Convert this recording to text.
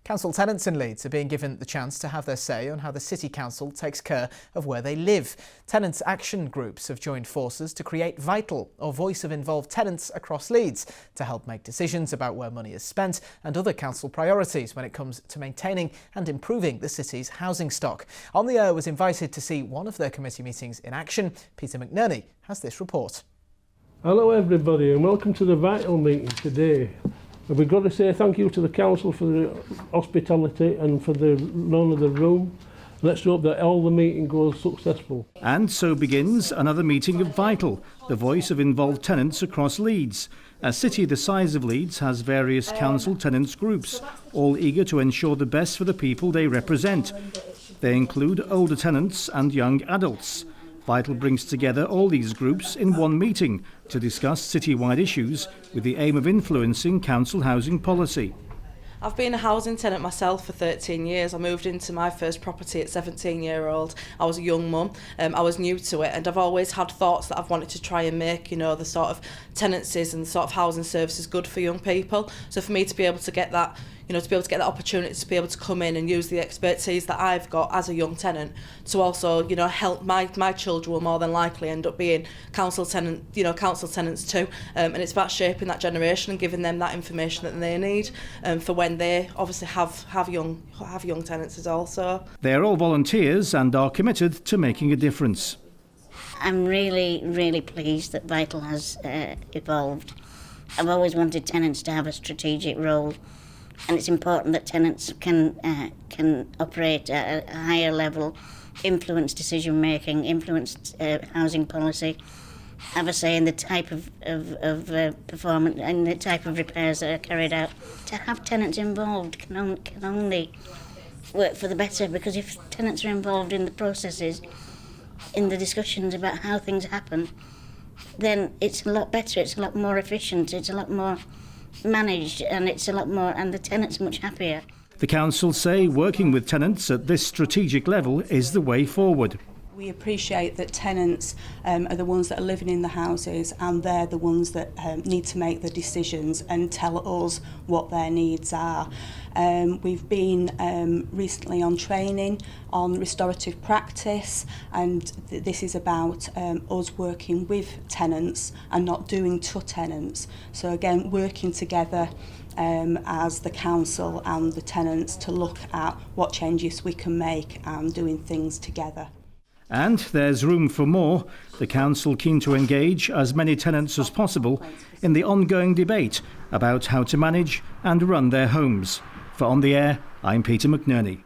Council tenants in Leeds are being given the chance to have their say on how the City Council takes care of where they live. Tenants' action groups have joined forces to create Vital, or Voice of Involved Tenants across Leeds, to help make decisions about where money is spent and other council priorities when it comes to maintaining and improving the city's housing stock. On the Air was invited to see one of their committee meetings in action. Peter McNerney has this report. Hello everybody and welcome to the Vital meeting today. We've got to say thank you to the Council for the hospitality and for the loan of the room. Let's hope that all the meeting goes successful. And so begins another meeting of Vital, the voice of involved tenants across Leeds. A city the size of Leeds has various council tenants groups, all eager to ensure the best for the people they represent. They include older tenants and young adults. Vital brings together all these groups in one meeting to discuss citywide issues with the aim of influencing council housing policy. I've been a housing tenant myself for 13 years. I moved into my first property at 17-year-old. I was a young mum. I was new to it, and I've always had thoughts that I've wanted to try and make, the sort of tenancies and the sort of housing services good for young people. So for me to be able to get that, to be able to get that opportunity to be able to come in and use the expertise that I've got as a young tenant to also, help my children will more than likely end up being council tenants too. And it's about shaping that generation and giving them that information that they need for when they obviously have young tenants as also. They're all volunteers and are committed to making a difference. I'm really pleased that Vital has evolved. I've always wanted tenants to have a strategic role, and it's important that tenants can operate at a higher level, influence decision making, influence housing policy, have a say in the type of performance and the type of repairs that are carried out. To have tenants involved can only work for the better, because if tenants are involved in the processes, in the discussions about how things happen, then it's a lot better, it's a lot more efficient, it's a lot more managed, and it's a lot more, and the tenants are much happier. The council say working with tenants at this strategic level is the way forward. We appreciate that tenants are the ones that are living in the houses, and they're the ones that need to make the decisions and tell us what their needs are. We've been recently on training on restorative practice, and this is about us working with tenants and not doing to tenants. So again, working together as the council and the tenants to look at what changes we can make and doing things together. And there's room for more. The council keen to engage as many tenants as possible in the ongoing debate about how to manage and run their homes. For On the Air, I'm Peter McNerney.